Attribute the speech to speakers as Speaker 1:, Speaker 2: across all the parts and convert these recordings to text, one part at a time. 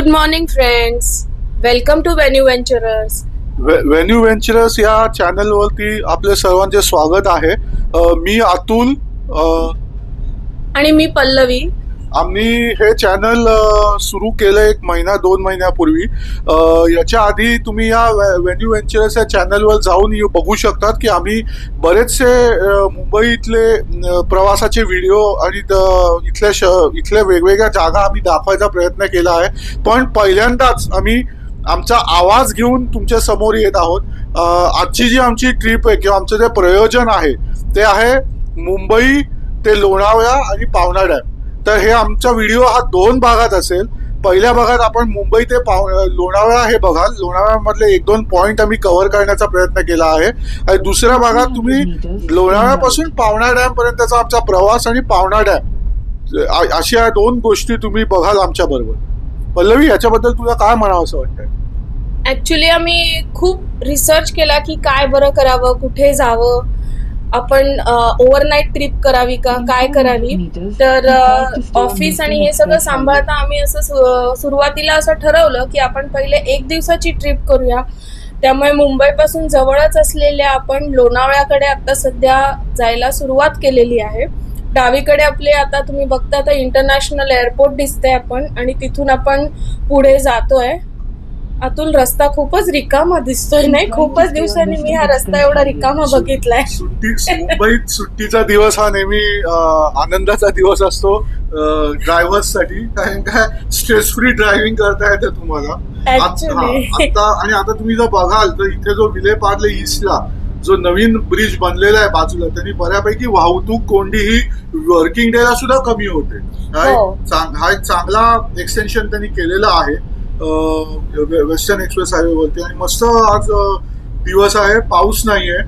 Speaker 1: Good morning friends, welcome to venue venturers.
Speaker 2: Venue venturers या चॅनलवरती आपले सर्वांचे स्वागत आहे. मी अतुल
Speaker 1: आणि मी पल्लवी.
Speaker 2: आम्ही हे चॅनल सुरू केलं 1-2 महिन्यापूर्वी. याच्या आधी तुम्ही या व्हेन्यू वेंचरर्स या चॅनलवर जाऊन बघू शकतात की आम्ही बरेचसे मुंबईतले प्रवासाचे व्हिडिओ आणि इथल्या वेगवेगळ्या जागा आम्ही दाखवायचा प्रयत्न केला आहे. पण पहिल्यांदाच आम्ही आमचा आवाज घेऊन तुमच्या समोर येत आहोत. आजची जी आमची ट्रिप आहे किंवा आमचं जे प्रयोजन आहे ते आहे मुंबई ते लोणावळा आणि पावना डॅम. तर हे आमचा व्हिडिओ हा 2 भागात असेल. पहिल्या भागात आपण मुंबई ते लोणावळा हे बघाल. लोणावळ्यामधले 1-2 पॉइंट आम्ही कव्हर करण्याचा प्रयत्न केला आहे. आणि दुसऱ्या भागात तुम्ही लोणावळ्यापासून पावना डॅम पर्यंतचा आमचा प्रवास आणि पावना डॅम अशा 2 गोष्टी तुम्ही बघाल आमच्या बरोबर. पल्लवी, याच्याबद्दल तुला काय म्हणावं असं वाटतंय?
Speaker 1: ऍक्च्युली आम्ही खूप रिसर्च केला की काय बरं करावं, कुठे जावं, आपण ओव्हरनाईट ट्रिप करावी का, काय करावी. तर ऑफिस आणि हे सगळं सांभाळता आम्ही असं सुरुवातीला असं ठरवलं की आपण पहिले 1 दिवसाची ट्रिप करूया. त्यामुळे मुंबईपासून जवळच असलेल्या आपण लोणावळ्याकडे आता सध्या जायला सुरुवात केलेली आहे. डावीकडे आपले आता तुम्ही बघता तर इंटरनॅशनल एअरपोर्ट दिसतंय आपण, आणि तिथून आपण पुढे जातोय. अतुल, रस्ता खूपच रिकामा दिसतोय. नाही, खूपच दिवसांनी मी हा रस्ता एवढा रिकामा बघितलाय.
Speaker 2: मुंबईत सुट्टीचा दिवस हा नेहमी आनंदाचा दिवस असतो ड्रायव्हर्स साठी. कारण काय स्ट्रेस फ्री ड्रायव्हिंग करता येते तुम्हाला. आता तुम्ही जर बघाल तर इथे जो विलेपार्ले ईस्टला जो नवीन ब्रिज बनलेला आहे बाजूला, त्यांनी बऱ्यापैकी वाहतूक कोंडी ही वर्किंग डे ला सुद्धा कमी होते. हा एक चांगला एक्सटेन्शन त्यांनी केलेला आहे वेस्टर्न एक्सप्रेस हायवे वरती. आणि मस्त आज दिवस आहे, पाऊस नाहीये,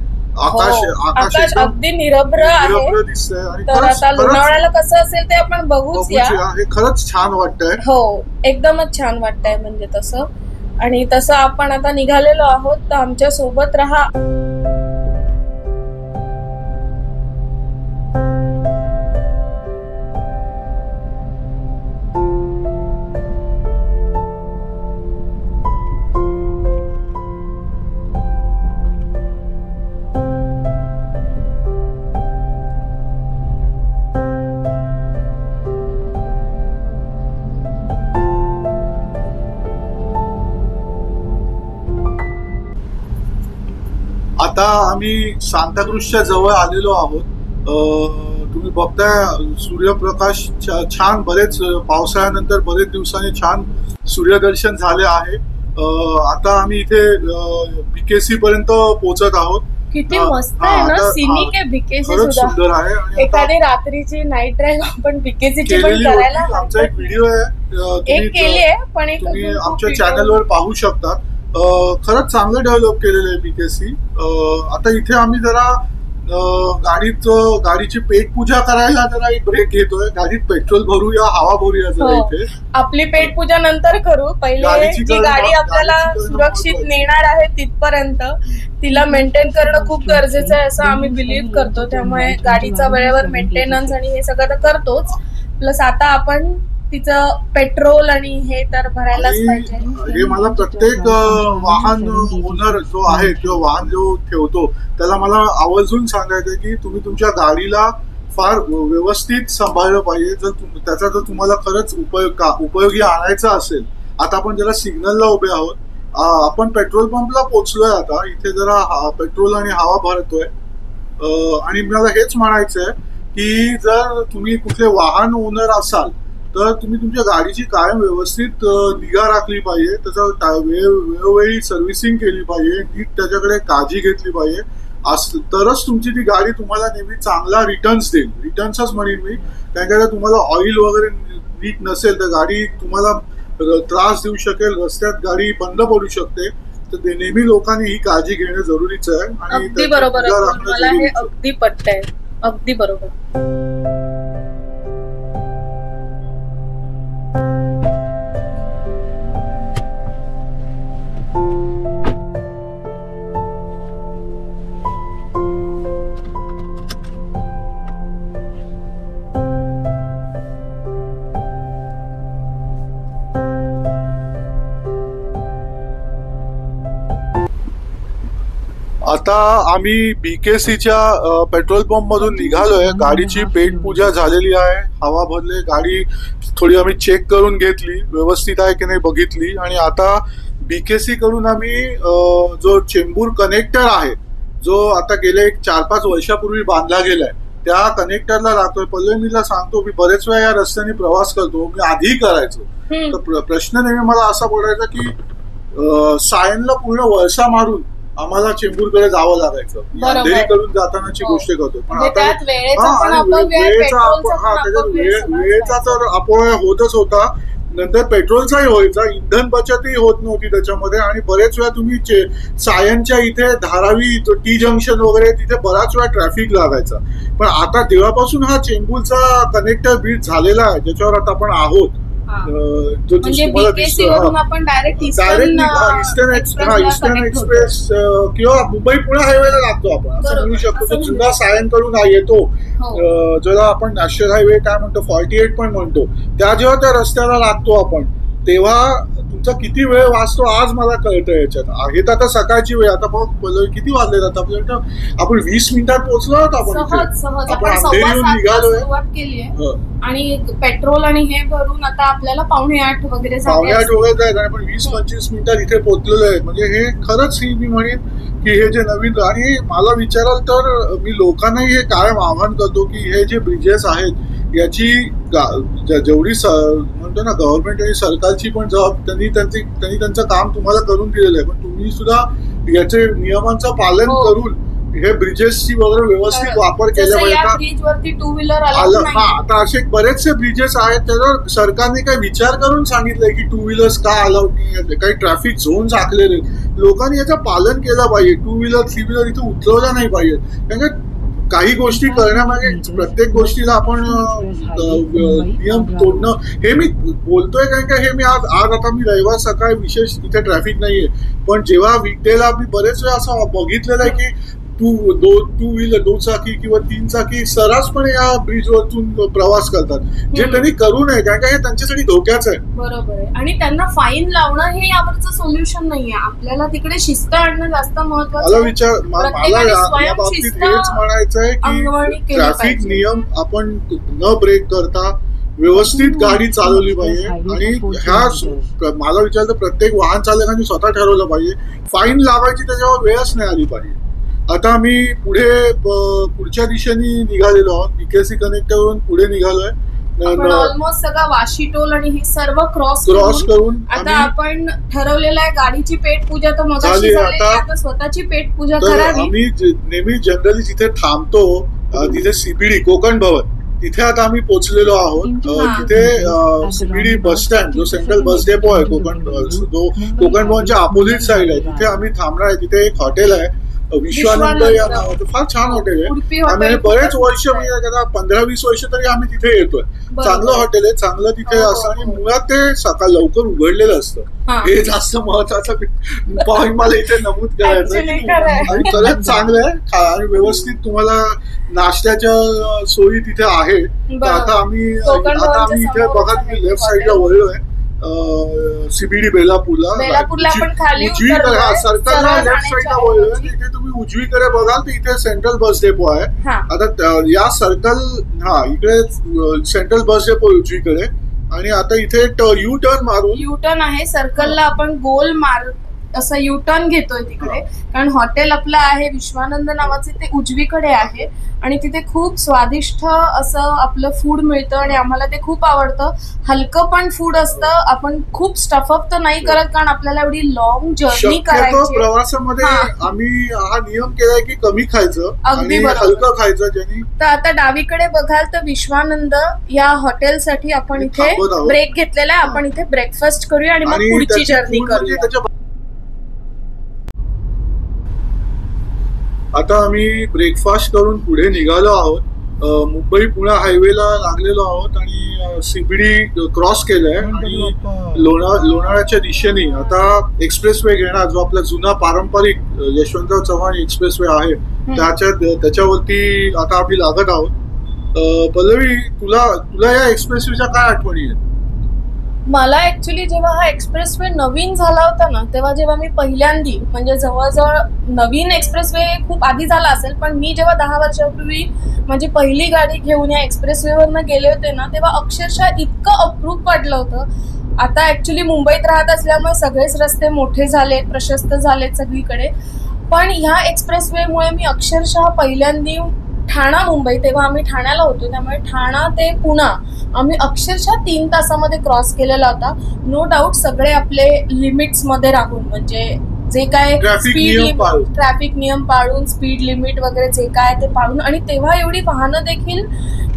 Speaker 1: आकाश अगदी निरभ्र दिसतंय. आणि तर आता लोणावळ्याला कसं असेल ते आपण बघूया.
Speaker 2: हे खरंच छान वाटतंय.
Speaker 1: हो, एकदमच छान वाटतंय म्हणजे तसं. आणि तसं आपण आता निघालेलो आहोत, तर आमच्या सोबत राहा.
Speaker 2: आता आम्ही सांताक्रूजच्या जवळ आलेलो आहोत. तुम्ही बघताय सूर्यप्रकाश छान, बरेच पावसाळ्यानंतर बरेच दिवसांनी छान सूर्यदर्शन झाले आहे. आता आम्ही इथे बीकेसी पर्यंत पोहोचत आहोत.
Speaker 1: किती मस्त आहे ना, सिनिक आहे बीकेसी सुद्धा.
Speaker 2: सुंदर आहे.
Speaker 1: एखादी रात्रीची नाईट ड्राईव्ह आपण बीकेसीची पण करायला.
Speaker 2: आमचा एक व्हिडिओ आहे,
Speaker 1: एक केली आहे, पण
Speaker 2: तुम्ही आमच्या चॅनलवर पाहू शकता. खरंच चांगलं डेव्हलप केलेलं आहे बीकेसी. आता इथे आम्ही जरा गाडीची पेट पूजा करायला जरा एक ब्रेक घेतोय. गाडीत पेट्रोल भरूया, हवा भरूया जरा. इथे
Speaker 1: आपली पेट पूजा नंतर करू. पहिले जी गाडी आपल्याला सुरक्षित नेणार आहे तिथपर्यंत तिला मेंटेन करणं खूप गरजेचं आहे असं आम्ही बिलीव्ह करतो. त्यामुळे गाडीचा वेळेवर मेंटेनन्स आणि हे सगळं तर करतोच. प्लस आता आपण तिचं पेट्रोल आणि हे तर भरायलाच पाहिजे.
Speaker 2: हे मला प्रत्येक वाहन ओनर जो आहे किंवा वाहन जो ठेवतो त्याला मला आवर्जून सांगायचं की तुम्ही तुमच्या गाडीला फार व्यवस्थित सांभाळलं पाहिजे. त्याचा जर तुम्हाला खरंच उपयोगी आणायचा असेल. आता आपण जरा सिग्नलला उभे आहोत. आपण पेट्रोल पंपला पोहोचलोय. आता इथे जरा पेट्रोल आणि हवा भरतोय. आणि मला हेच म्हणायचंय की जर तुम्ही कुठले वाहन ओनर असाल तर तुम्ही तुमच्या गाडीची कायम व्यवस्थित निगा राखली पाहिजे. त्याचा वेळोवेळी सर्व्हिसिंग केली पाहिजे. नीट त्याच्याकडे काळजी घेतली पाहिजे. तरच तुमची ती गाडी तुम्हाला नेहमी चांगला रिटर्न्स देईल. रिटर्न्सच म्हणेन मी. कारण तुम्हाला ऑइल वगैरे नीट नसेल तर गाडी तुम्हाला त्रास देऊ शकेल. रस्त्यात गाडी बंद पडू शकते. तर नेहमी लोकांनी ही काळजी घेणं जरुरीचं आहे. आणि
Speaker 1: अगदी बरोबर, मला हे अगदी पटतंय. अगदी बरोबर.
Speaker 2: आता आम्ही बीकेसीच्या पेट्रोल पंप मधून निघालोय. गाडीची पेट पूजा झालेली आहे, हवा भरले, गाडी थोडी आम्ही चेक करून घेतली, व्यवस्थित आहे की नाही बघितली. आणि आता बीकेसी कडून आम्ही जो चेंबूर कनेक्टर आहे, जो आता गेले 4-5 वर्षापूर्वी बांधला गेलाय, त्या कनेक्टरला राहतोय. पल्लवीला सांगतो, मी बरेच वेळा या रस्त्याने प्रवास करतो, मी आधी करायचो. तर प्रश्न नेहमी मला असा पडायचा की सायनला पूर्ण वळसा मारून आम्हाला चेंबूरकडे जावं लागायचं. अंधेरीकडून जातानाची गोष्ट करतो. पण आता वेळेचा तर अपव्यय होतच होता. नंतर पेट्रोलचाही व्हायचा, इंधन बचतही होत नव्हती त्याच्यामध्ये. आणि बरेच वेळा तुम्ही सायनच्या इथे धारावी टी जंक्शन वगैरे तिथे बराच वेळा ट्रॅफिक लागायचा. पण आता जेव्हापासून हा चेंबूरचा कनेक्टर ब्रिज झालेला आहे, ज्याच्यावर आता आपण आहोत, ईस्टर्न एक्सप्रेस किंवा मुंबई पुणे हायवेला लागतो आपण असं म्हणू शकतो. तो जुना सायन कडून येतो, ज्याला आपण नॅशनल हायवे काय म्हणतो, 48 पण म्हणतो. त्या जेव्हा त्या रस्त्याला लागतो आपण, तेव्हा तुमचा किती वेळ वाचतो आज मला कळतं. याच्यात आहे तर आता सकाळची वेळ, आता बघ किती वाजले जातात आपल्याला, आपण 20 मिनिटात पोहोचलो आहोत. आपण अंधेरीहून निघालोय
Speaker 1: आणि पेट्रोल आणि हे भरून आता आपल्याला 7:45 वगैरे
Speaker 2: जायचं. आपण 20-25 मिनिटात इथे पोहोचलेलो आहे. म्हणजे हे खरंच मी म्हणेन की हे जे नवीन, आणि मला विचाराल तर मी लोकांनाही हे कायम आवाहन करतो की हे जे ब्रिजेस आहेत याची जेवढी म्हणतो ना गव्हर्नमेंट आणि सरकारची पण त्यांनी त्यांचं काम तुम्हाला करून दिलेलं आहे. पण तुम्ही सुद्धा याचे नियमांचं पालन करून हे ब्रिजेसची वगैरे व्यवस्थित वापर केला पाहिजे. आता असे बरेचसे ब्रिजेस आहेत त्याच्यावर सरकारने काही विचार करून सांगितलंय की 2 व्हीलर्स का अलाउड नाही, काही ट्रॅफिक झोन्स आखलेले. लोकांनी याचं पालन केलं पाहिजे. 2 व्हीलर 3 व्हीलर इथे उतरवल्या नाही पाहिजे. कारण काही गोष्टी करण्यामागे प्रत्येक गोष्टीला आपण नियम तोडणं, हे मी बोलतोय कारण का हे मी आज आता मी रविवार सकाळी विशेष इथे ट्रॅफिक नाहीये. पण जेव्हा वीकडेला मी बरेच वेळा असं बघितलेलं आहे की टू व्हीलर 2 चाकी किंवा 3 चाकी सर्रासपणे या ब्रिजवरतून प्रवास करतात, जे त्यांनी करू नये कारण का हे त्यांच्यासाठी धोक्याचं आहे.
Speaker 1: बरोबर आहे. आणि त्यांना फाईन लावणं हे यावरचं सोल्युशन नाहीये. आपल्याला तिकडे शिस्त आणणं जास्त महत्त्वाचं.
Speaker 2: मला या बाबतीत हेच म्हणायचं आहे की ट्रॅफिक नियम आपण न ब्रेक करता व्यवस्थित गाडी चालवली पाहिजे. आणि ह्या मला विचारलं प्रत्येक वाहन चालकांनी स्वतः ठरवलं पाहिजे. फाईन लावायची त्याच्यावर वेळच नाही आली पाहिजे. आता आम्ही पुढच्या दिशेने निघालेलो आहोत. बीकेसी कनेक्टरवरून पुढे निघालोय.
Speaker 1: ऑलमोस्ट सगळा वाशी टोल आणि हे सर्व क्रॉस करून आता आपण ठरवलेलं आहे गाडीची पेट पूजा तर मगाशी झाली, आता स्वतःची पेट पूजा करावी.
Speaker 2: आम्ही नेहमी जनरली जिथे थांबतो तिथे सीबीडी कोकण भवन, तिथे आता आम्ही पोहोचलेलो आहोत. तिथे सीबीडी बस स्टँड जो सेंट्रल बस डेपो आहे कोकण भवनच्या अपोजिट साइड आहे, तिथे आम्ही थांबणार आहे. तिथे एक हॉटेल आहे विश्वानंद या नावाचं, फार छान हॉटेल आहे. आम्ही बरेच वर्ष म्हणजे 15-20 वर्ष तरी आम्ही तिथे येतोय. चांगलं हॉटेल आहे, चांगलं तिथे असतं. आणि मुळात ते सकाळ लवकर उघडलेलं असतं, हे जास्त महत्वाचं पॉईंट मला इथे नमूद करायचं. आणि खरंच चांगलं आहे आणि व्यवस्थित तुम्हाला नाश्त्याच्या सोयी तिथे आहे. आता आम्ही इथे बघा, तुम्ही लेफ्ट साईडला वळलोय सीबीडी बेलापूरला उजवीकडे, सर्कलला लेफ्ट साईडला वळलोय. इथे तुम्ही उजवीकडे बघाल तर इथे सेंट्रल बस डेपो आहे. आता या सर्कल इकडे सेंट्रल बस डेपो उजवीकडे. आणि आता इथे यू टर्न
Speaker 1: आहे. सर्कलला आपण गोल मार असं यू टर्न घेतोय तिकडे, कारण हॉटेल आपलं आहे विश्वानंद नावाचे, ते उजवीकडे आहे. आणि तिथे खूप स्वादिष्ट असं आपलं फूड मिळतं आणि आम्हाला ते खूप आवडतं. हलकं पण फूड असतं. आपण खूप स्टफअप तर नाही करत, कारण आपल्याला एवढी लॉंग जर्नी करायची.
Speaker 2: प्रवासामध्ये आम्ही हा नियम केलाय की कमी खायचं,
Speaker 1: अगदी
Speaker 2: हलकं खायचं. ज्यांनी
Speaker 1: तर आता डावीकडे बघाल तर विश्वानंद या हॉटेलसाठी आपण इथे ब्रेक घेतलेला आहे. आपण इथे ब्रेकफास्ट करूया आणि मग पुढची जर्नी करूया.
Speaker 2: आता आम्ही ब्रेकफास्ट करून पुढे निघालो आहोत. मुंबई पुणे हायवेला लागलेलो आहोत आणि सीबीडी क्रॉस केलंय आणि लोणावळ्याच्या दिशेने आता एक्सप्रेसवे घेणार, जो आपला जुना पारंपरिक यशवंतराव चव्हाण एक्सप्रेसवे आहे त्याच्यावरती आता आम्ही लागत आहोत. पल्लवी, तुला या एक्सप्रेसवेच्या काय आठवणी आहेत?
Speaker 1: मला ऍक्च्युली जेव्हा हा एक्सप्रेसवे नवीन झाला होता ना, तेव्हा जेव्हा मी पहिल्यांदी म्हणजे जवळजवळ नवीन एक्सप्रेसवे खूप आधी झाला असेल, पण मी जेव्हा 10 वर्षापूर्वी माझी पहिली गाडी घेऊन या एक्सप्रेसवेवरनं गेले होते ना, तेव्हा अक्षरशः इतकं अप्रूप वाटलं होतं. आता ऍक्च्युली मुंबईत राहत असल्यामुळे सगळेच रस्ते मोठे झालेत, प्रशस्त झालेत सगळीकडे, पण ह्या एक्सप्रेसवेमुळे मी अक्षरशः पहिल्यांदी ठाणा मुंबई, तेव्हा आम्ही ठाण्याला होतो, त्यामुळे ठाणा ते पुणा आम्ही अक्षरशः 3 तासामध्ये क्रॉस केलेला होता. नो डाऊट सगळे आपले लिमिट्स मध्ये राहून, म्हणजे जे काय स्पीड लिमिट, ट्रॅफिक नियम पाळून, स्पीड लिमिट वगैरे जे काय ते पाळून. आणि तेव्हा एवढी वाहनं देखील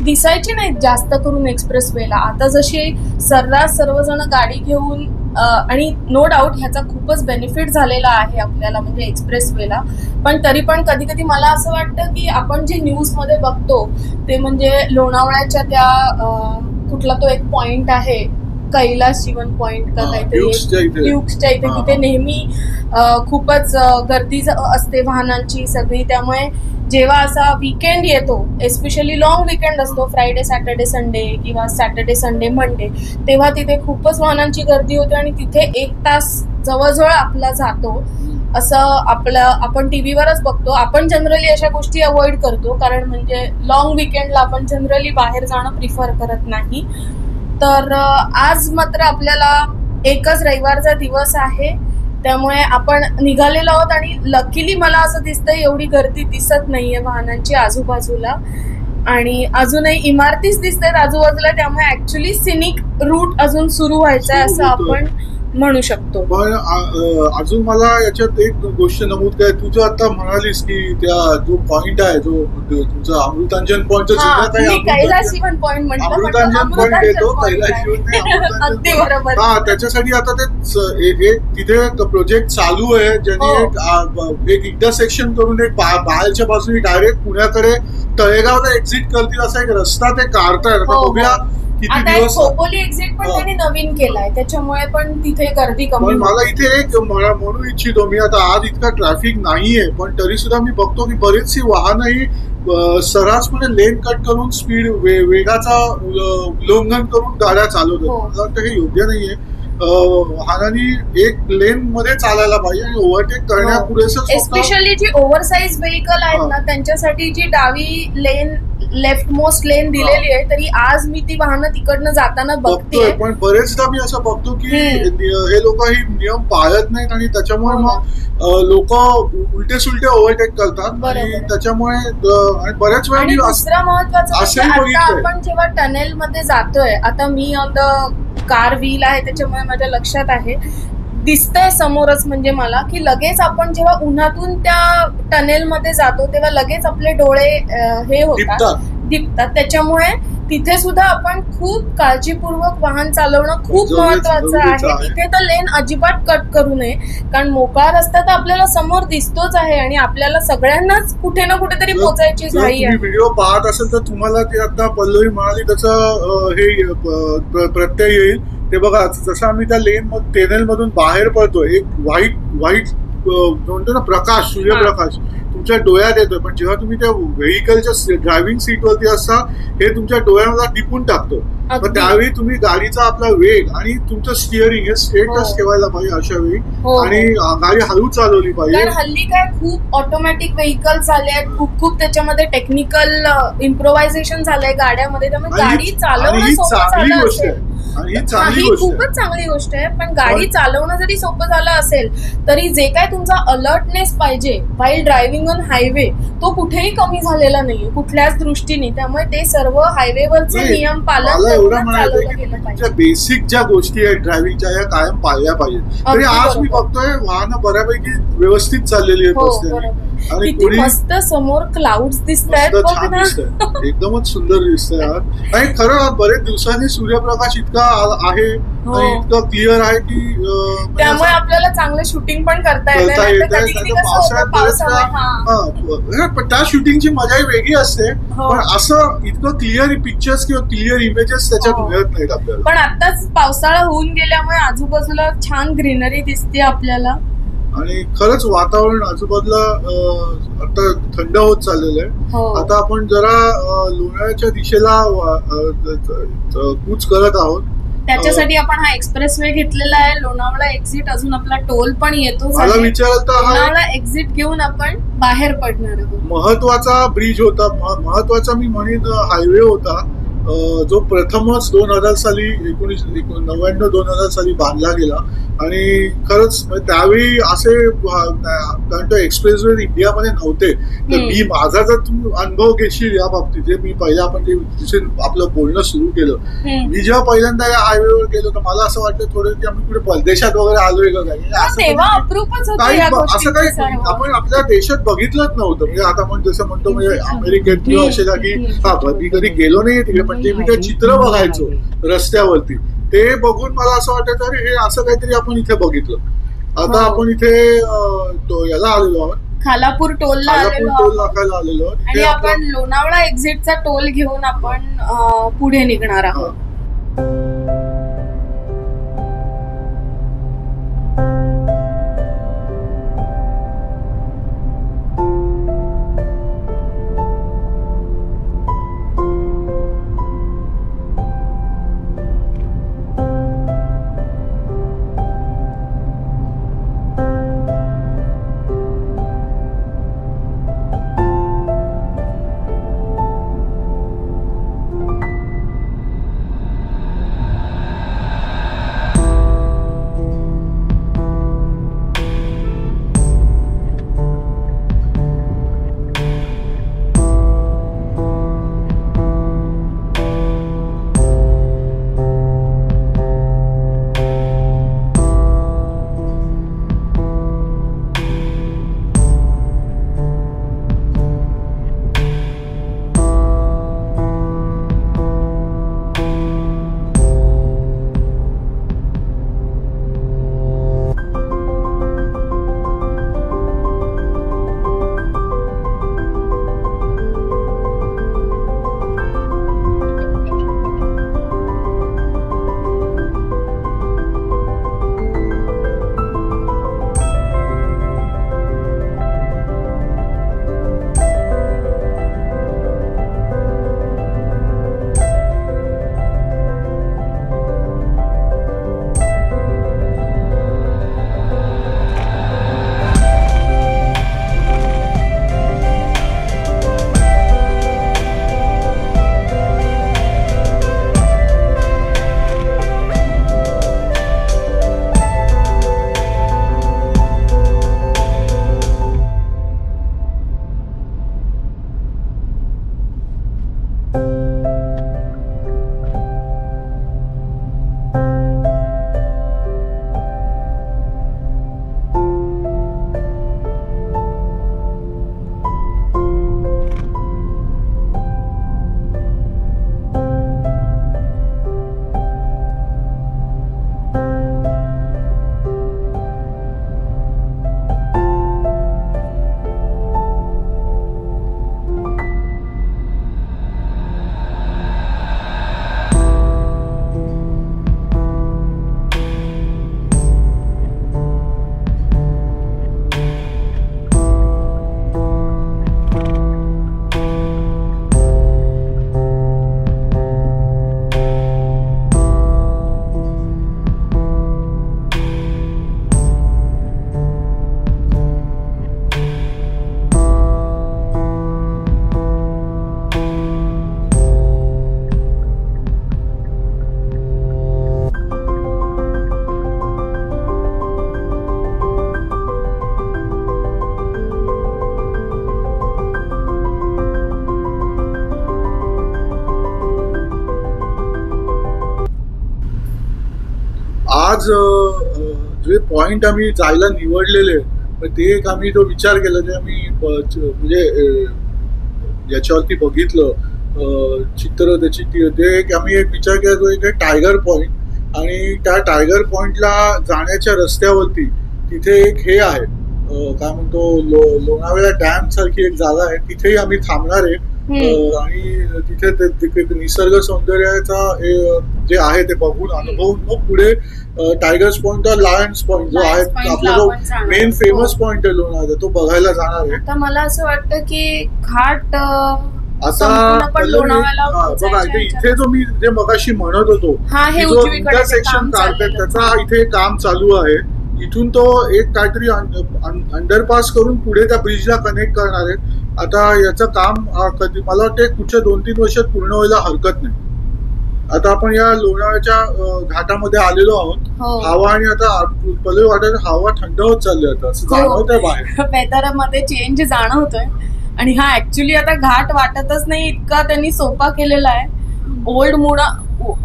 Speaker 1: दिसायची नाहीत जास्त करून एक्सप्रेसवेला. आता जशी सर्रास सर्वजण गाडी घेऊन आणि नो डाऊट ह्याचा खूपच बेनिफिट झालेला आहे आपल्याला म्हणजे एक्सप्रेसवेला. पण तरी पण कधी कधी मला असं वाटतं की आपण जे न्यूज मध्ये बघतो ते म्हणजे लोणावळ्याच्या त्या कुठला तो एक पॉइंट आहे, कैलास जीवन पॉइंट का काहीतरी, ड्यूक्सच्या इथे, तिथे नेहमी खूपच गर्दी असते वाहनांची सगळी. त्यामुळे जेव्हा असा वीकेंड येतो, एस्पेशली लॉंग वीकेंड असतो, फ्रायडे सॅटर्डे संडे किंवा सॅटर्डे संडे मंडे, तेव्हा तिथे खूपच वाहनांची गर्दी होते आणि तिथे 1 तास जवळजवळ आपला जातो. असं आपण टीव्हीवरच बघतो. आपण जनरली अशा गोष्टी अवॉइड करतो, कारण म्हणजे लॉंग वीकेंडला आपण जनरली बाहेर जाणं प्रिफर करत नाही. तर आज मात्र आपल्याला एकच रविवारचा दिवस आहे, त्यामुळे आपण निघालेलो आहोत आणि लकीली मला असं दिसतंय एवढी गर्दी दिसत नाहीये वाहनांची आजूबाजूला, आणि अजूनही इमारतीच दिसतात आजूबाजूला, त्यामुळे ऍक्च्युली सिनिक रूट अजून सुरू व्हायचा आहे असं आपण म्हणू शकतो.
Speaker 2: पण अजून मला याच्यात एक गोष्ट नमूद काय, तू जो आता म्हणालीस की त्या जो पॉइंट आहे जो तुमचा अमृतांजन पॉइंट,
Speaker 1: कैलास जीवन पॉइंट म्हटलं,
Speaker 2: अमृतांजन पॉइंट येतो, कैलास जीवन. हा, त्याच्यासाठी आता ते तिथे प्रोजेक्ट चालू आहे, ज्यांनी एक इंटरसेक्शन करून एक बाहेरच्या बाजूने डायरेक्ट पुण्याकडे तळेगावला एक्झिट करतील असा एक रस्ता ते काढतायत. आता बघूया
Speaker 1: आता एक खोपोली एक्झिट पण त्यांनी नवीन केलाय, त्याच्यामुळे पण तिथे गर्दी कमी.
Speaker 2: मला इथे एक म्हणू इच्छितो मी, आता आज इतका ट्रॅफिक नाहीये, पण तरी सुद्धा मी बघतो की बरीचशी वाहनही सर्रासपणे लेन कट करून स्पीड वेगाचा उल्लंघन करून गाड्या चालवतात. मला वाटतं हे योग्य नाहीये. वाहनांनी एक लेन मध्ये चालायला पाहिजे आणि ओव्हरटेक करण्यापुरेसं.
Speaker 1: एस्पेशली जी ओव्हरसाइज व्हेकल आहेत ना, त्यांच्यासाठी जी डावी लेन, लेफ्ट मोस्ट लेन दिलेली आहे, तरी आज मी ती वाहनं तिकडनं जाताना बघतोय.
Speaker 2: पण बरेचदा मी असं बघतो की हे लोक ही नियम पाळत नाहीत आणि त्याच्यामुळे मग लोक उलटे सुलटे ओव्हरटेक करतात आणि त्याच्यामुळे बऱ्याच वेळा.
Speaker 1: दुसरा महत्वाचं आता आपण जेव्हा टनेल मध्ये जातोय, आता me on the car wheel आहे त्याच्यामुळे माझ्या लक्षात आहे, दिसतंय समोरच म्हणजे मला की लगेच आपण जेव्हा उन्हातून त्या टनेल मध्ये जातो तेव्हा लगेच आपले डोळे हे होतात, दिपतात. त्याच्यामुळे तिथे सुद्धा आपण खूप काळजीपूर्वक वाहन चालवणं खूप महत्वाचं आहे. तिथे तर लेन अजिबात कट करू नये, कारण मोकळा रस्ता तर आपल्याला समोर दिसतोच आहे आणि आपल्याला सगळ्यांनाच कुठे ना कुठेतरी पोहोचायची घाई आहे.
Speaker 2: व्हिडिओ पाहत असेल तर तुम्हाला ते आता पल्लवी म्हणाली त्याचं हे प्रत्यय येईल. ते बघा, जसं आम्ही त्या टेनेल मधून बाहेर पडतोय, एक व्हाईट म्हणतो ना प्रकाश, सूर्यप्रकाश तुमच्या डोळ्यात येतोय, पण जेव्हा तुम्ही त्या व्हेकलच्या ड्रायव्हिंग सीट वरती असता हे तुमच्या डोळ्याला टिपून टाकतो. पण त्यावेळी तुम्ही गाडीचा आपला वेग आणि तुमचं स्टिअरिंग हे स्ट्रेटच ठेवायला पाहिजे अशा वेळी, आणि गाडी हळू चालवली पाहिजे.
Speaker 1: हल्ली काय खूप ऑटोमॅटिक व्हेकल्स आले आहेत, खूप त्याच्यामध्ये टेक्निकल इम्प्रोव्हायझेशन झालंय गाड्यामध्ये, त्यामुळे गाडी चालवणं सोपं झालं असेल. ही खूपच चांगली गोष्ट आहे, पण गाडी चालवणं जरी सोपं झालं असेल तरी जे काय तुमचा अलर्टनेस पाहिजे व्हाईल ड्रायव्हिंग ऑन हायवे तो कुठेही कमी झालेला नाहीये कुठल्याच दृष्टीने. त्यामुळे ते सर्व हायवेवरचे नियम पालन
Speaker 2: करून बेसिक ज्या गोष्टी आहेत ड्रायव्हिंगच्या या कायम पाळल्या पाहिजेत. तरी आज मी बघतोय वाहनं बऱ्यापैकी व्यवस्थित चाललेली आहेत
Speaker 1: आणि मस्त समोर क्लाउड्स दिसतायत,
Speaker 2: एकदमच सुंदर दिसतंय. आणि खरं बरेच दिवसांनी सूर्यप्रकाश इतका आहे आणि इतकं क्लिअर आहे की
Speaker 1: त्यामुळे आपल्याला चांगलं शूटिंग पण करता येते.
Speaker 2: पण त्या शूटिंगची मजाही वेगळी असते, पण असं इतकं क्लिअर पिक्चर्स किंवा क्लिअर इमेजेस त्याच्यात मिळत नाहीत आपल्याला.
Speaker 1: पण आताच पावसाळा होऊन गेल्यामुळे आजूबाजूला छान ग्रीनरी दिसते आपल्याला
Speaker 2: आणि खरंच वातावरण आजूबाजूला आता थंड होत चाललेलं आहे. आता आपण जरा लोणावळ्याच्या दिशेला कूच करत आहोत.
Speaker 1: त्याच्यासाठी आपण हा एक्सप्रेस वे घेतलेला आहे. लोणावळा एक्झिट, अजून आपला टोल पण येतो.
Speaker 2: मला विचारता
Speaker 1: लोणावळा एक्झिट घेऊन आपण बाहेर पडणार आहोत.
Speaker 2: महत्वाचा ब्रिज होता, महत्वाचा मी म्हणेन हायवे होता, जो प्रथमच 2000 साली 1999-2000 साली बांधला गेला. आणि खरंच त्यावेळी असे, कारण तो एक्सप्रेसवे इंडियामध्ये नव्हते. तर मी माझा जर तू अनुभव घेशील या बाबतीत, जे मी पहिला आपण जे आपलं बोलणं सुरू केलं, मी जेव्हा पहिल्यांदा या हायवेवर गेलो तर मला असं वाटलं थोडं की आम्ही कुठे परदेशात वगैरे आलोय का काही. असं काही आपण आपल्या देशात बघितलंच नव्हतं. म्हणजे आता आपण जसं म्हणतो म्हणजे अमेरिकेत किंवा असे की मी कधी गेलो नाही तिकडे, पण ते मी काही चित्र बघायचो रस्त्यावरती, ते बघून मला असं वाटायचं अरे हे असं काहीतरी आपण इथे बघितलं. आता आपण इथे याला आलेलो आहोत,
Speaker 1: खालापूर टोल
Speaker 2: नाकायला आलेलो आहोत
Speaker 1: आणि आपण लोणावळा एक्झिटचा टोल घेऊन आपण पुढे निघणार आहोत.
Speaker 2: आज जे पॉइंट आम्ही जायला निवडलेले ते एक आम्ही तो विचार केला, ते आम्ही म्हणजे याच्यावरती बघितलं चित्र त्याची, ते आम्ही एक विचार केला तो एक टायगर पॉइंट. आणि त्या टायगर पॉइंटला जाण्याच्या रस्त्यावरती तिथे एक हे आहे, काय म्हणतो, लोणावळा डॅम सारखी एक जागा आहे, तिथेही आम्ही थांबणार आहे. आणि तिथे निसर्ग सौंदर्याचा जे आहे ते बघून अनुभवून मग पुढे टायगर्स पॉइंट और लायन्स पॉइंट जो आहे आपला जो मेन फेमस पॉइंट आहे लोणावळा, तो बघायला जाणार आहे.
Speaker 1: आता मला असं वाटतं की घाट
Speaker 2: आता
Speaker 1: संपूर्ण पण लोणावळ्याला
Speaker 2: बघा
Speaker 1: पोहोचायच्या
Speaker 2: इथे जो मी जे मगाशी म्हणत होतो
Speaker 1: हा, हे
Speaker 2: की जो
Speaker 1: उजवीकडे ते
Speaker 2: इंटरसेक्शन
Speaker 1: काम
Speaker 2: काढतात
Speaker 1: चाललेलं.
Speaker 2: त्याचा इथे काम चालू आहे. इथून तो एक काहीतरी अंडरपास करून पुढे त्या ब्रिजला कनेक्ट करणार आहेत. आता याचं काम कधी मला वाटते पुढच्या 2-3 वर्षात पूर्ण व्हायला हरकत नाही. आता आपण या लोणावळ्याच्या घाटामध्ये आलेलो आहोत.
Speaker 1: हो.
Speaker 2: हवा आणि आता पहिले वाटत हवा थंड होत चालली आता असं जाणवत आहे बाहेर.
Speaker 1: वेदर मध्ये चेंज जाणवतोय आणि हा ऍक्च्युली आता घाट वाटतच नाही इतका त्यांनी सोपा केलेला आहे.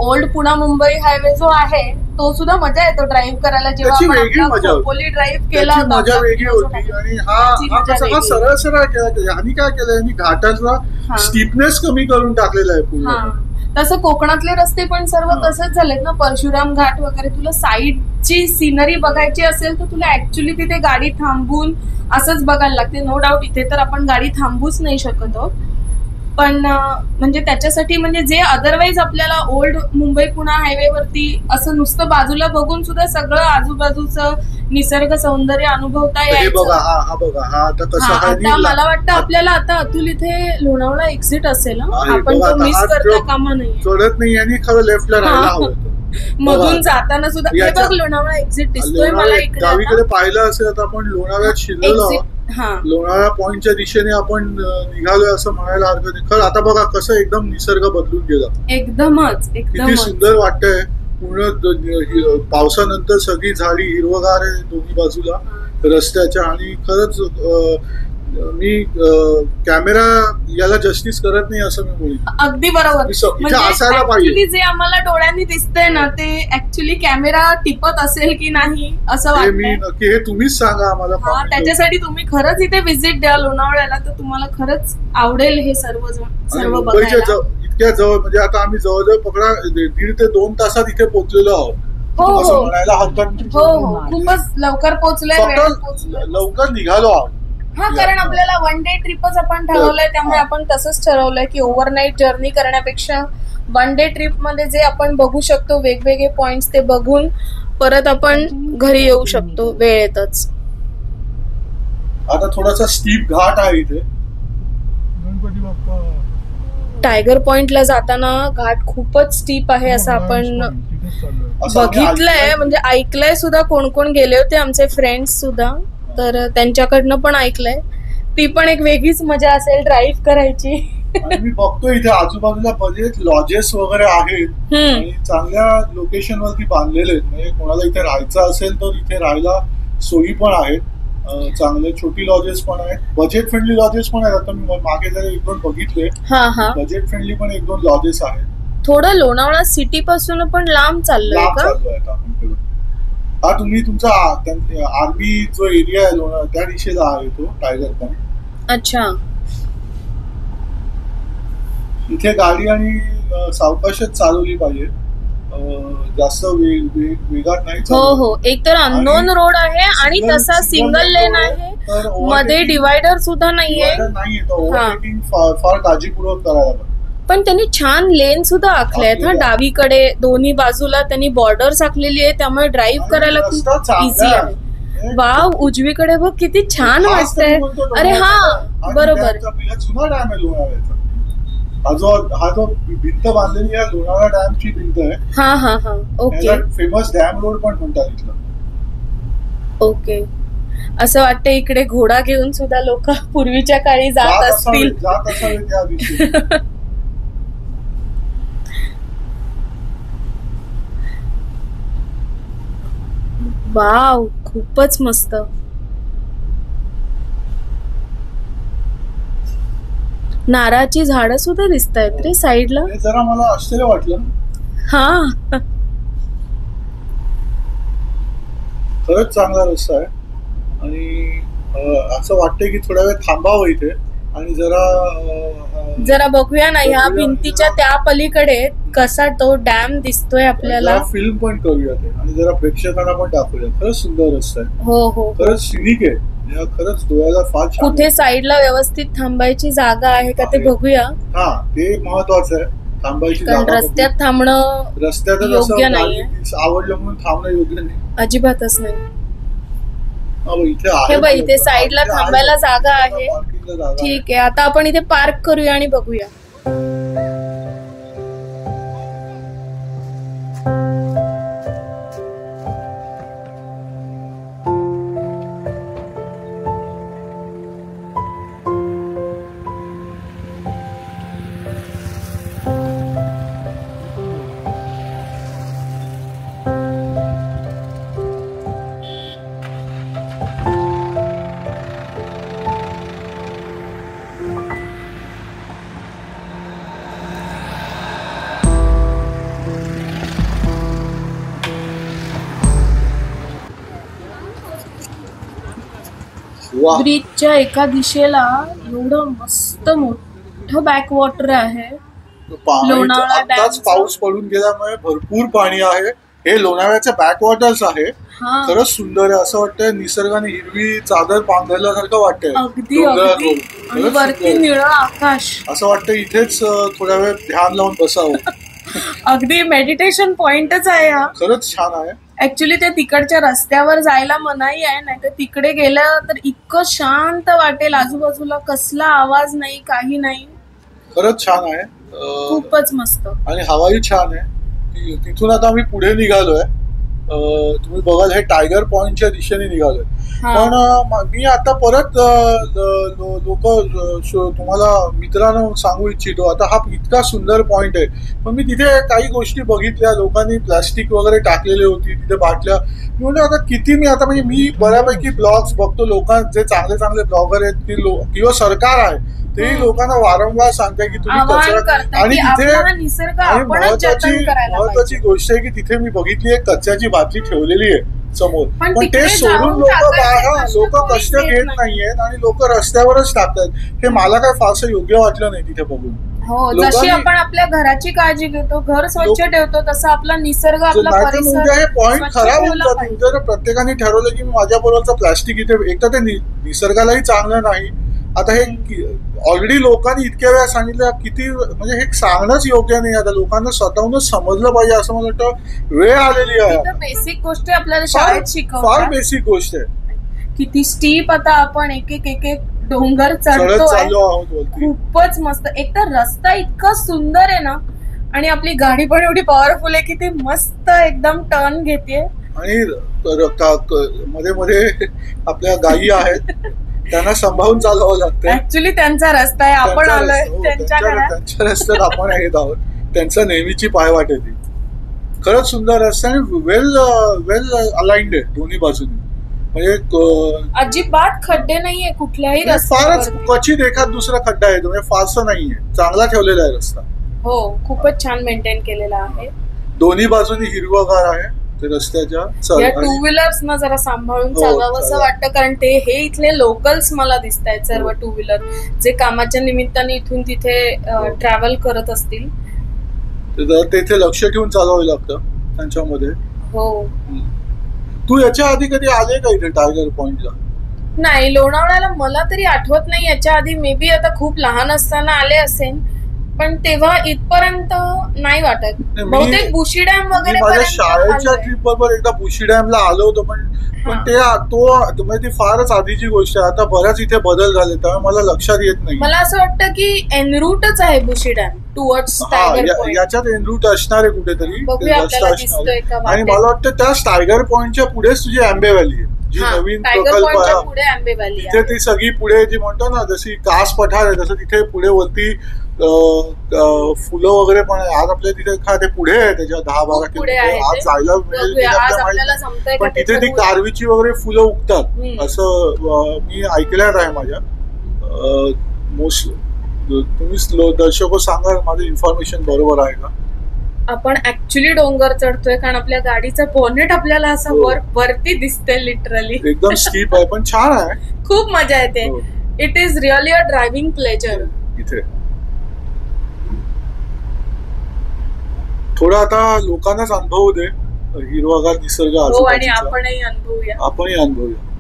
Speaker 1: ओल्ड पुणा मुंबई हायवे जो आहे तो सुद्धा मजा येतो ड्राईव्ह करायला. जेव्हा
Speaker 2: त्याची
Speaker 1: आपण
Speaker 2: वेगळी
Speaker 1: आपला
Speaker 2: मजा होती.
Speaker 1: खोपोली ड्राईव्ह केला
Speaker 2: त्याची
Speaker 1: होता
Speaker 2: मजा
Speaker 1: आपला
Speaker 2: वेगळी होती आणि
Speaker 1: त्याची
Speaker 2: हा
Speaker 1: मजा
Speaker 2: सगळा
Speaker 1: वेगळी.
Speaker 2: सरळ सरळ केला. आणि काय केलं यांनी घाटाचा
Speaker 1: हा.
Speaker 2: स्टीपनेस कमी करून टाकलेला आहे
Speaker 1: हा,
Speaker 2: पूर्ण.
Speaker 1: तसं कोकणातले रस्ते पण सर्व
Speaker 2: हा.
Speaker 1: तसंच झालेत ना. परशुराम घाट वगैरे तुला साईडची सिनरी बघायची असेल तर तुला ऍक्च्युली तिथे गाडी थांबून असंच बघायला लागते. नो डाऊट इथे तर आपण गाडी थांबूच नाही शकत आहोत. पण म्हणजे त्याच्यासाठी म्हणजे जे अदरवाईज आपल्याला ओल्ड मुंबई पुणा हायवे वरती असं नुसतं बाजूला बघून सुद्धा सगळं आजूबाजूचं निसर्ग सौंदर्य अनुभवता
Speaker 2: हे
Speaker 1: यायचं.
Speaker 2: बघा हा बघा हा आता कसं
Speaker 1: हा,
Speaker 2: आहे
Speaker 1: आता मला वाटतं आपल्याला आता अतुल इथे लोणावळा एक्झिट असेल हं?
Speaker 2: आहे,
Speaker 1: आपण
Speaker 2: बघा,
Speaker 1: तो
Speaker 2: आता
Speaker 1: मिस
Speaker 2: हा
Speaker 1: करता
Speaker 2: जो-
Speaker 1: कामा नाही.
Speaker 2: कळत नाही आणि खरं लेफ्टला राहायला हवं होतं.
Speaker 1: मधून जाताना सुद्धा हे
Speaker 2: याच्या-
Speaker 1: बघ लोणावळा एक्झिट दिसतोय मला
Speaker 2: लोणावळा
Speaker 1: इकडे
Speaker 2: डावीकडे
Speaker 1: आता.
Speaker 2: पाहिलं असेल तर आपण लोणावळ्यात शिरलेलो आहोत.
Speaker 1: Exit, हा.
Speaker 2: लोणावळा पॉइंटच्या दिशेने आपण निघालोय असं म्हणायला हरकत नाही. खरं आता बघा कसं एकदम निसर्ग बदलून गेला.
Speaker 1: एकदमच
Speaker 2: किती सुंदर वाटतंय. पूर्ण पावसानंतर सगळी झाडी हिरवगार आहे दोन्ही बाजूला रस्त्याच्या. आणि खरंच मी कॅमेरा याला जस्टिस करत नाही असं मी बोलू.
Speaker 1: अगदी बरोबर.
Speaker 2: इथे असायला पाहिजे.
Speaker 1: ऍक्च्युली जे आम्हाला डोळ्यांनी दिसतंय ना ते ऍक्च्युली कॅमेरा टिपत असेल की नाही असं
Speaker 2: हे मी
Speaker 1: वाटतंय.
Speaker 2: नक्की हे तुम्हीच सांगा आम्हाला.
Speaker 1: हा, त्याच्यासाठी तुम्ही खरंच इथे व्हिजिट द्या लोणावळ्याला तर तुम्हाला खरंच आवडेल हे सर्व
Speaker 2: आणि
Speaker 1: सर्व
Speaker 2: मुंबईच्या
Speaker 1: बघायला.
Speaker 2: इतक्या जवळ म्हणजे आता आम्ही जवळजवळ पकडा 1.5 ते 2 तासात इथे पोहोचलेलो आहोत.
Speaker 1: हो,
Speaker 2: असं
Speaker 1: हो.
Speaker 2: म्हणायला हरकत नाही.
Speaker 1: हो हो खूपच लवकर पोहोचलोय, वेळेत
Speaker 2: फक्त
Speaker 1: पोहोचलोय.
Speaker 2: लवकर निघालो आहोत.
Speaker 1: हा, कारण आपल्याला 1 डे ट्रिपच आपण ठरवलंय त्यामुळे आपण तसंच ठरवलंय की ओव्हरनाईट जर्नी करण्यापेक्षा 1 डे ट्रिप मध्ये जे आपण बघू शकतो वेगवेगळे पॉइंट्स ते बघून परत आपण घरी येऊ शकतो वेळेतच.
Speaker 2: आता थोडासा स्टीप घाट आहे इथे. गणपती बाप्पा.
Speaker 1: टायगर पॉइंटला जाताना घाट खूपच स्टीप आहे असं आपण
Speaker 2: असं आम्ही
Speaker 1: बघितलंय
Speaker 2: ऐकलंय.
Speaker 1: म्हणजे ऐकलंय सुद्धा. कोण कोण गेले होते आमचे फ्रेंड्स सुद्धा तर त्यांच्याकडनं पण ऐकलंय. ती पण एक वेगळीच मजा असेल ड्राईव्ह करायची.
Speaker 2: आणि मी बघतो इथे आजूबाजूला बरेच लॉजेस वगैरे आहेत आणि चांगल्या लोकेशन वरती बांधलेले आहेत. म्हणजे कोणाला इथे राहायचं असेल तर इथे राहायला सोयी पण आहेत. चांगले छोटी लॉजेस पण आहेत. बजेट फ्रेंडली लॉजेस पण आहेत. आता मी मागे जरा 1-2 बघितले.
Speaker 1: हा हा,
Speaker 2: बजेट फ्रेंडली पण 1-2 लॉजेस आहेत.
Speaker 1: थोडं लोणावळा सिटी पासून पण लांब चाललंय
Speaker 2: लांब
Speaker 1: का?
Speaker 2: चालू आहेत आपण पुढे. हा तुम्ही तुमचा आर्मी जो एरिया आहे लोणावळा त्या दिशेला आहे तो टायगर पॉइंट.
Speaker 1: अच्छा,
Speaker 2: इथे गाडी आणि सावकाशच चालवली पाहिजे. जास्त वेगात नाही
Speaker 1: हो
Speaker 2: चालवली.
Speaker 1: हो. एक तर अननोन रोड आहे आणि तसा सिंगल लेन आहे.
Speaker 2: तर
Speaker 1: मध्ये डिवायडर सुद्धा नाहीये.
Speaker 2: नाहीये तर ओव्हरटेकिंग फार काळजीपूर्वक करायला पाहिजे.
Speaker 1: पण त्यांनी छान लेन सुद्धा आखले आहेत. हा, डावीकडे दोन्ही बाजूला त्यांनी बॉर्डर्स आखलेली आहे त्यामुळे ड्राईव्ह करायला खूप इझी आहे. वाव, उजवीकडे बघ किती छान वाटतंय. अरे हा, बरोबर.
Speaker 2: जुना डॅम आहे लोणावळ्याचा. हा जो भिंत बांधलेली आहे लोणावळा डॅमची भिंत आहे.
Speaker 1: हा हा हा, ओके
Speaker 2: फेमस डॅम रोड पण म्हणतात इथलं.
Speaker 1: ओके. असं वाटतं इकडे घोडा घेऊन सुद्धा लोक पूर्वीच्या काळी जात असतील.
Speaker 2: जात असावे त्या दिवशी.
Speaker 1: वाव, खूपच मस्त. नारळाची झाडं सुद्धा दिसत आहेत रे साईडला.
Speaker 2: हे जरा मला आश्चर्य वाटलं.
Speaker 1: हा,
Speaker 2: खरंच चांगला रस्ता आहे. आणि असं वाटतंय की थोडा वेळ थांबावं इथे आणि
Speaker 1: जरा बघूया ना ह्या भिंतीच्या त्या पलीकडे कसा तो डॅम दिसतोय आपल्याला.
Speaker 2: फिल्म पण करूया ते आणि जरा प्रेक्षकांना पण दाखवूया. खरंच सुंदर रस्ता आहे.
Speaker 1: हो हो.
Speaker 2: खरंच सिनिक आहे. खरंच डोळ्याला फार छान.
Speaker 1: कुठे साईडला व्यवस्थित थांबायची जागा आहे का ते बघूया.
Speaker 2: हा, ते महत्वाचं आहे. थांबायची
Speaker 1: कारण
Speaker 2: जागा.
Speaker 1: रस्त्यात थांबणं
Speaker 2: रस्त्यातच
Speaker 1: योग्य नाहीये.
Speaker 2: आवडलं म्हणून थांबणं योग्य नाही.
Speaker 1: अजिबातच नाही.
Speaker 2: इथे आहे.
Speaker 1: हे बघ, इथे साईडला थांबायला जागा आहे.
Speaker 2: सुंदर जागा आहे.
Speaker 1: ठीक आहे, आता आपण इथे पार्क करूया आणि बघूया.
Speaker 2: वा,
Speaker 1: ब्रिजच्या एका दिशेला एवढं मस्त मोठं बॅकवॉटर आहे.
Speaker 2: पाणी
Speaker 1: लोणावळा
Speaker 2: आताच
Speaker 1: डॅमचं.
Speaker 2: पाऊस पडून गेल्यामुळे भरपूर पाणी आहे. हे लोणावळ्याचे बॅकवॉटर्स आहे.
Speaker 1: हा,
Speaker 2: खरंच सुंदर आहे. असं वाटतंय निसर्गाने हिरवी चादर पांघरल्यासारखं वाटतंय.
Speaker 1: अगदी
Speaker 2: डोंगरावर.
Speaker 1: अगदी. आणि
Speaker 2: खरंच
Speaker 1: वरती
Speaker 2: सुंदर.
Speaker 1: निळं आकाश.
Speaker 2: असं वाटतं इथेच थोड्या वेळ ध्यान लावून बसावं.
Speaker 1: अगदी मेडिटेशन पॉइंटच आहे हा.
Speaker 2: खरंच छान आहे.
Speaker 1: ऍक्च्युली ते तिकडच्या रस्त्यावर जायला मनाई आहे, नाही तर तिकडे गेलं तर इतकं शांत वाटेल. आजूबाजूला कसला आवाज नाही, काही नाही.
Speaker 2: खरंच छान आहे.
Speaker 1: खूपच मस्त.
Speaker 2: आणि हवाही छान आहे. तिथून आता आम्ही पुढे निघालोय. तुम्ही बघाल हे टायगर पॉइंटच्या दिशेने निघालोय.
Speaker 1: हा.
Speaker 2: पण मी आता परत लोक तुम्हाला मित्रांनो सांगू इच्छितो. आता हा इतका सुंदर पॉइंट आहे, पण मी तिथे काही गोष्टी बघितल्या. लोकांनी प्लास्टिक वगैरे टाकलेली होती तिथे, बाटल्या. मी म्हणतो आता किती मी आता म्हणजे मी बऱ्यापैकी ब्लॉग्स बघतो. जे चांगले चांगले ब्लॉगर आहेत किंवा सरकार आहे तेही लोकांना वारंवार सांगते की तुम्ही
Speaker 1: आवाहन
Speaker 2: कचरा.
Speaker 1: करतात
Speaker 2: आणि
Speaker 1: की
Speaker 2: तिथे
Speaker 1: आपला निसर्ग
Speaker 2: आणि
Speaker 1: आपणच जतन करायला
Speaker 2: महत्वाची गोष्ट आहे की तिथे मी बघितली एक कचऱ्याची बाटली ठेवलेली आहे समोर.
Speaker 1: पण
Speaker 2: पण ते
Speaker 1: तिकडे
Speaker 2: सोडून
Speaker 1: जाऊन
Speaker 2: लोक
Speaker 1: टाकायचं कष्ट
Speaker 2: लोक
Speaker 1: कोणीच
Speaker 2: कष्ट
Speaker 1: घेत
Speaker 2: घेत
Speaker 1: नाही.
Speaker 2: नाहीयेत आणि लोक रस्त्यावरच टाकतात. हे मला काय फारसं योग्य वाटलं नाही तिथे बघून.
Speaker 1: हो, जशी
Speaker 2: लोकांनी-
Speaker 1: आपण आपल्या घराची काळजी घेतो, घर स्वच्छ ठेवतो, तसं आपला निसर्ग, आपला
Speaker 2: नाहीतर मग उद्या हे
Speaker 1: परिसर
Speaker 2: पॉइंट
Speaker 1: स्वच्छ
Speaker 2: खराब होऊन
Speaker 1: ठेवला
Speaker 2: जातो.
Speaker 1: पाहिजे.
Speaker 2: उद्या जर प्रत्येकाने ठरवलं की माझ्या बरोबरचं प्लास्टिक इथे, एक तर ते निसर्गालाही चांगलं नाही. आता हे ऑलरेडी लोकांनी इतक्या वेळा सांगितलं, किती म्हणजे हे सांगणंच योग्य नाही. आता लोकांना स्वतःहूनच समजलं पाहिजे असं मला वाटतं. वेळ आलेली आहे.
Speaker 1: बेसिक गोष्टी आपल्याला शाळेत
Speaker 2: फार
Speaker 1: शिकवतात.
Speaker 2: बेसिक गोष्ट आहे.
Speaker 1: किती स्टीप आता आपण एक एक डोंगर
Speaker 2: चढत
Speaker 1: चढतोय.
Speaker 2: चाललो आहोत वरती.
Speaker 1: खूपच मस्त. एक तर रस्ता इतका सुंदर आहे ना, आणि आपली गाडी पण एवढी पॉवरफुल आहे की ती मस्त एकदम टर्न घेते.
Speaker 2: आणि मध्ये मध्ये आपल्या गायी आहेत, त्यांना सांभाळून चालवावं लागतं.
Speaker 1: ऍक्च्युली त्यांचा रस्ता आहे, आपण आलोय त्यांच्या घरात.
Speaker 2: त्यांच्या रस्त्यात आपण येत आहोत. त्यांचा नेहमीची पायवाट आहे ती. खरंच सुंदर रस्ता आणि वेल अलाइंड आहे दोन्ही बाजूनी. म्हणजे
Speaker 1: अजिबात खड्डे नाहीये कुठल्याही
Speaker 2: फारच
Speaker 1: रस्त्यावर.
Speaker 2: क्वचित एखाद दुसरा खड्डा आहे, म्हणजे फारसं नाहीये. चांगला ठेवलेला आहे रस्ता.
Speaker 1: हो, खूपच छान मेंटेन केलेला आहे.
Speaker 2: दोन्ही बाजूनी हिरवगार आहे ते रस्त्याच्या.
Speaker 1: या टू व्हीलर्स ना जरा सांभाळून
Speaker 2: हो,
Speaker 1: चालवावं असं
Speaker 2: चालेल.
Speaker 1: वाटतं, कारण ते हे इथले लोकल्स मला दिसत आहेत सर्व टू व्हीलर, जे कामाच्या निमित्ताने इथून तिथे ट्रॅव्हल करत असतील.
Speaker 2: तेथे लक्ष ठेवून चालवावं लागतं त्यांच्यामध्ये.
Speaker 1: हो,
Speaker 2: तू याच्या आधी कधी आले का इथे टायगर पॉइंटला?
Speaker 1: नाही, लोणावळ्याला मला तरी आठवत नाही. याच्या आधी मे बी आता खूप लहान असताना आले असेल, पण तेव्हा इथपर्यंत नाही वाटत. बहुतेक बुशी डॅम वगैरे
Speaker 2: माझ्या
Speaker 1: पर्यंत
Speaker 2: शाळेच्या
Speaker 1: आलोय.
Speaker 2: ट्रिप बरोबर एकदा बुशी डॅमला आलो होतो, पण ती फारच आधीची गोष्ट आहे. आता बऱ्याच इथे बदल झाले, त्यामुळे मला लक्षात येत नाही.
Speaker 1: मला असं वाटतं की एनरूटच आहे बुशी डॅम टुवर्ड्स टायगर पॉइंट.
Speaker 2: याच्यात एनरूट असणार आहे कुठेतरी.
Speaker 1: बघूया,
Speaker 2: ते
Speaker 1: आपल्याला
Speaker 2: रस्ता
Speaker 1: दिसतोय का
Speaker 2: असणार. आणि
Speaker 1: वाटेत.
Speaker 2: मला वाटतं त्या टायगर पॉइंटच्या पुढेच तुझी आंबे व्हॅली आहे, जी
Speaker 1: हा,
Speaker 2: नवीन
Speaker 1: टायगर
Speaker 2: प्रकल्प
Speaker 1: पॉइंटच्या
Speaker 2: आहे.
Speaker 1: पुढे आंबे व्हॅली
Speaker 2: तिथे
Speaker 1: आहे.
Speaker 2: ती सगळी पुढे जी म्हणतो ना, जशी कास पठार आहे तसं तिथे पुढे वरती फुलं वगैरे पण आहे. आज आपल्या तिथे ते पुढे आहे, त्याच्या 10-12
Speaker 1: खूप पुढे
Speaker 2: किलोमीटर.
Speaker 1: आहे
Speaker 2: आज
Speaker 1: ते.
Speaker 2: जायला
Speaker 1: बघूया, आज आपल्याला जमतंय का
Speaker 2: पण तिथे ती
Speaker 1: त्याच्यामुळे.
Speaker 2: कारवीची वगैरे फुलं उगतात
Speaker 1: हम्म.
Speaker 2: असं मी ऐकल्यात आहे माझ्या. मोस्ट तुम्ही दर्शक सांगा माझं इन्फॉर्मेशन बरोबर आहे का?
Speaker 1: आपण ऍक्च्युली डोंगर चढतोय, कारण आपल्या गाडीचं बोनेट आपल्याला असं
Speaker 2: हो.
Speaker 1: वरती दिसतंय लिटरली.
Speaker 2: एकदम स्टीप आहे, पण छान आहे.
Speaker 1: खूप मजा येते.
Speaker 2: हो.
Speaker 1: It is really a driving pleasure.
Speaker 2: इथे थोडा आता लोकांनाच अनुभव दे हिरवागार निसर्ग
Speaker 1: हो, आणि
Speaker 2: आजूबाजूचा.
Speaker 1: आपणही अनुभवूया.
Speaker 2: आपणही अनुभवूया.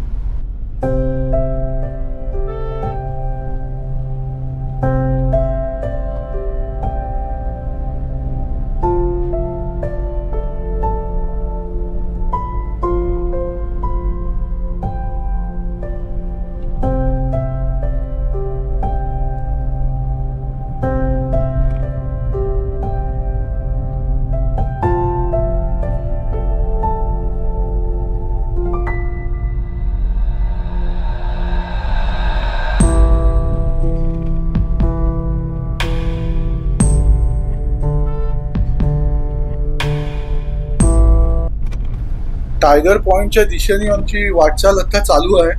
Speaker 2: टायगर पॉइंटच्या दिशेने आमची वाटचाल आता चालू आहे.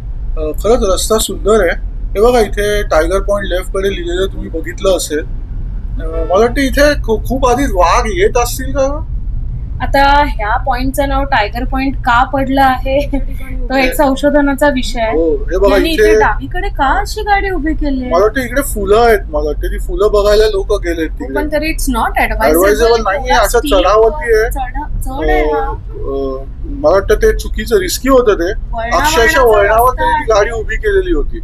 Speaker 2: खरंच रस्ता सुंदर आहे. हे बघा इथे टायगर पॉइंट लेफ्ट कडे लिहिलेलं तुम्ही बघितलं असेल. मला वाटतं इथे खूप आधी वाघ येत असतील का?
Speaker 1: आता ह्या पॉइंटचं नाव टायगर पॉइंट का पडलं आहे तो एक संशोधनाचा विषय आहे.
Speaker 2: हे बघा इथे
Speaker 1: डावीकडे का अशी गाडी उभी केली?
Speaker 2: मला वाटतं इकडे फुलं आहेत. मला वाटतं ती फुलं बघायला लोक गेलेत तिकडे.
Speaker 1: पण तरी इट्स नॉट
Speaker 2: ऍडवायझेबल नाही आहे. असं चढावरती आहे.
Speaker 1: चढ आहे हा.
Speaker 2: मला वाटतं ते चुकीचं रिस्की होतं. ते अक्षरशः वळणावर ती गाडी उभी केलेली होती.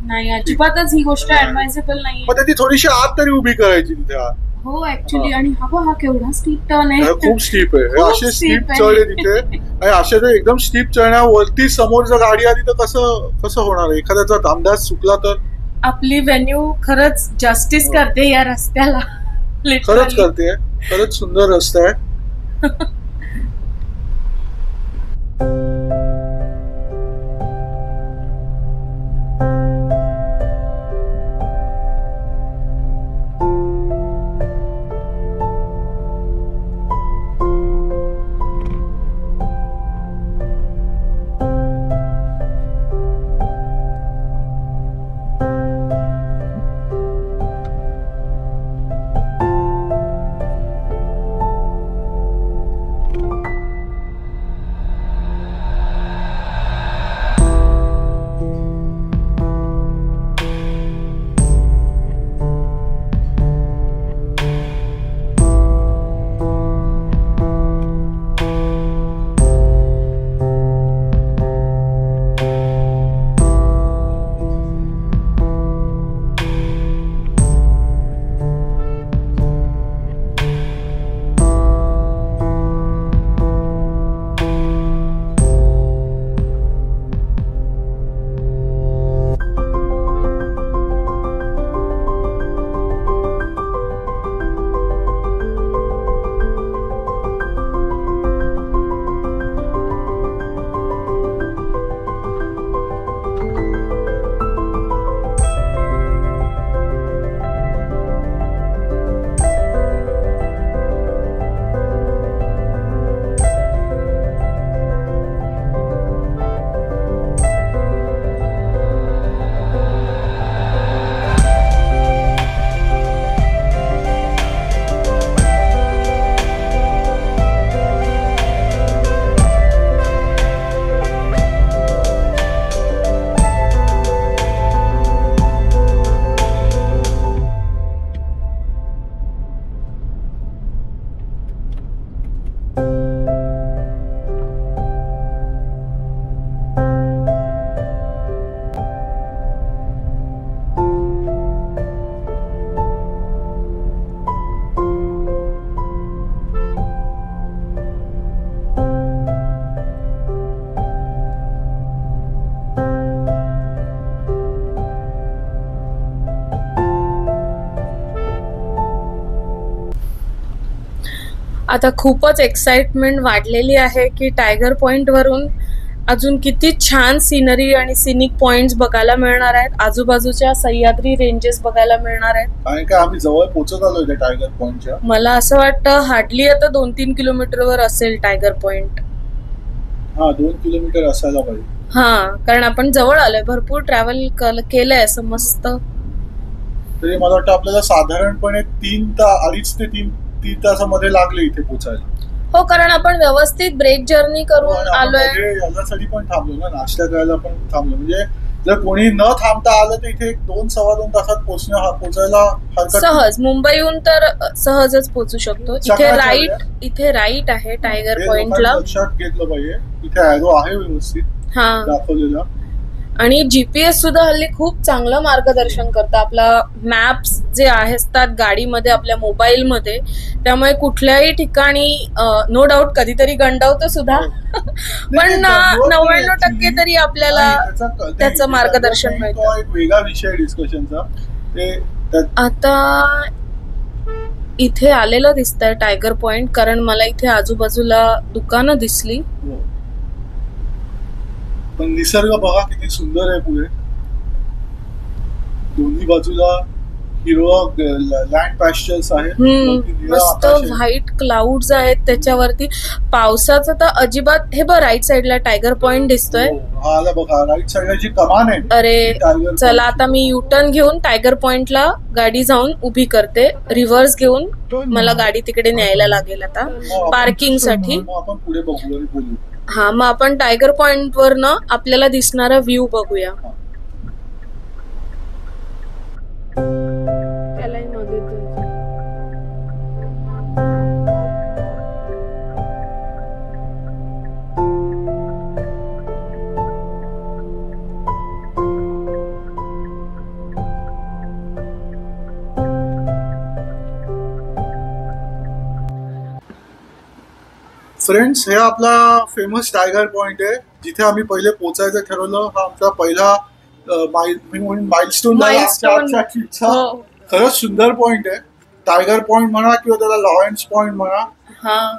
Speaker 1: नाही अजिबातच ही गोष्ट ऍडवायझेबल नाही.
Speaker 2: मग ती थोडीशी आत तरी उभी करायची तिथे आत.
Speaker 1: हो ऍक्च्युली. आणि हा केवढा स्टीप टर्न आहे.
Speaker 2: खूप स्टीप आहे. असे स्टीप चढ आहे तिथे. आणि असे ते एकदम स्टीप चढण्यावरती समोर जर गाडी आली तर कसं होणार? एखाद्याचा अंदाज चुकला तर.
Speaker 1: आपली व्हेन्यू खरंच जस्टिस करते या रस्त्याला.
Speaker 2: खरंच करते. खरंच सुंदर रस्ता आहे.
Speaker 1: आता खूपच एक्साइटमेंट वाढलेली आहे की टायगर पॉइंट वरून अजून किती छान सिनरी आणि सिनिक पॉइंट्स बघायला मिळणार आहेत. आजूबाजूच्या सह्याद्री रेंजेस बघायला मिळणार आहेत.
Speaker 2: आणि काय आम्ही जवळ पोहोचत आलोय त्या टायगर पॉइंटच्या.
Speaker 1: मला असं वाटतं हार्डली आता 2-3 किलोमीटरवर असेल टायगर पॉइंट.
Speaker 2: 2 किलोमीटर असायला पाहिजे.
Speaker 1: कारण आपण जवळ आलोय. भरपूर ट्रॅव्हल केलंय असं मस्त.
Speaker 2: तरी मला वाटतं आपल्याला साधारणपणे 2.5 ते 3 तासामध्ये लागले इथे पोहोचायला.
Speaker 1: हो, कारण आपण व्यवस्थित ब्रेक जर्नी करून आलोय.
Speaker 2: याच्यासाठी पण थांबलो ना, नाश्ता करायला पण थांबलो. म्हणजे जर कोणी न थांबता आलं तर इथे 2-2.25 तासात पोहोचायला
Speaker 1: सहज. मुंबईहून तर सहजच पोहोचू शकतो. इथे राईट आहे टायगर पॉइंटला.
Speaker 2: लक्षात घेतलं पाहिजे. इथे ॲरो आहे व्यवस्थित दाखवलेला.
Speaker 1: आणि जीपीएस सुद्धा हल्ली खूप चांगलं मार्गदर्शन करतं. आपला मॅप्स जे असतात गाडीमध्ये आपल्या मोबाईल मध्ये, त्यामुळे कुठल्याही ठिकाणी नो डाऊट कधीतरी गंडावतं सुद्धा, पण 99% तरी आपल्याला त्याचं मार्गदर्शन मिळतं.
Speaker 2: एक वेगळा विषय डिस्कशनचा.
Speaker 1: आता इथे आलेलं दिसतंय टायगर पॉइंट, कारण मला इथे आजूबाजूला दुकानं दिसली.
Speaker 2: पण निसर्ग बघा किती सुंदर आहे. पुढे दोन्ही बाजूला हिरवं लँड पॅस्चर्स आहेत,
Speaker 1: मस्त व्हाईट क्लाउड्स आहेत त्याच्यावरती. पावसाचं तर अजिबात. हे बघ राईट साइडला टायगर पॉइंट दिसतोय.
Speaker 2: आला बघा राईट साइडला जी कमान आहे.
Speaker 1: अरे चला आता मी युटर्न घेऊन टायगर पॉइंटला गाडी जाऊन उभी करते. रिव्हर्स घेऊन मला गाडी तिकडे न्यायला लागेल आता पार्किंग साठी.
Speaker 2: आपण पुढे बघू आणि बोलू.
Speaker 1: हा मग आपण टायगर पॉइंट वर ना आपल्याला दिसणारा व्ह्यू बघूया.
Speaker 2: फ्रेंड्स, हे आपला फेमस टायगर पॉइंट आहे जिथे आम्ही पहिले पोहोचायचं ठरवलं. हा आमचा पहिला माइलस्टोन खरंच सुंदर पॉइंट आहे. टायगर पॉइंट म्हणा किंवा त्याला लॉरेन्स पॉइंट म्हणा,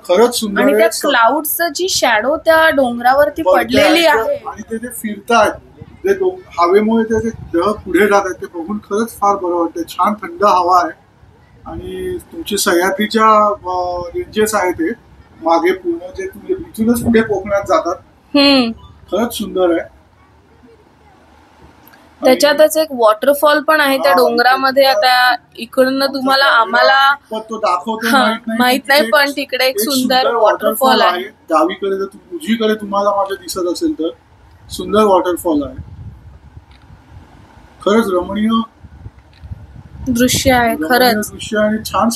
Speaker 2: खरंच सुंदर आहे.
Speaker 1: त्या क्लाउडचं जी शॅडो त्या डोंगरावरती पडलेली आहे
Speaker 2: आणि ते फिरतात ते हवेमुळे ते ग्रह पुढे जातात ते बघून खरंच फार बरं वाटतं. छान थंड हवा आहे आणि तुमची सह्याद्रीच्या रेंजेस आहे ते मागे पूर्ण जे इथूनच पुढे कोकणात जातात. खरंच सुंदर आहे.
Speaker 1: त्याच्यातच एक वॉटरफॉल पण आहे त्या डोंगरामध्ये. आता इकडनं तुम्हाला आम्हाला
Speaker 2: तो दाखवतो
Speaker 1: माहित नाही, पण तिकडे एक सुंदर वॉटरफॉल आहे.
Speaker 2: डावीकडे जर उजवीकडे तुम्हाला माझ्या दिसत असेल तर सुंदर वॉटरफॉल आहे. खरंच रमणीय
Speaker 1: दृश्य आहे. खरंच
Speaker 2: दृश्य आणि छान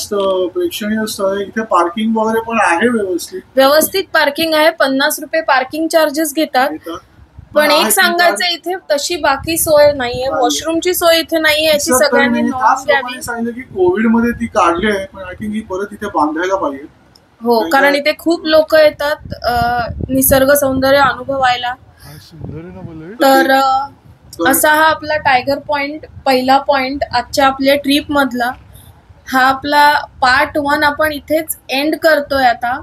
Speaker 2: प्रेक्षणीय स्थळ आहे. इथे पार्किंग वगैरे पण आहे. व्यवस्थित
Speaker 1: पार्किंग आहे. 50 रुपये पार्किंग चार्जेस घेतात. पण एक सांगायचं इथे तशी बाकी सोय नाहीये. वॉशरूमची सोय इथे नाहीये याची सगळ्यांनी नोंद घ्यावी.
Speaker 2: सांगितलं की कोविड मध्ये ती काढली आहे, पण आय थिंक ही परत इथे बांधायला पाहिजे.
Speaker 1: हो, कारण इथे खूप लोक येतात निसर्ग सौंदर्य अनुभवायला. तर असा हा आपला टायगर पॉइंट पहिला पॉइंट आजच्या आपल्या ट्रिप मधला. हा आपला पार्ट 1 आपण इथेच एंड करतोय. आता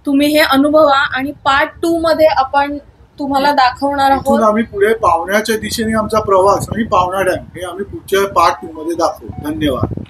Speaker 1: तुम्ही हे अनुभवा आणि पार्ट 2 मध्ये आपण तुम्हाला दाखवणार आहोत.
Speaker 2: आम्ही पुढे पावण्याच्या दिशेने आमचा प्रवास आणि पावना डॅम हे आम्ही पुढच्या पार्ट 2 मध्ये दाखवू. धन्यवाद.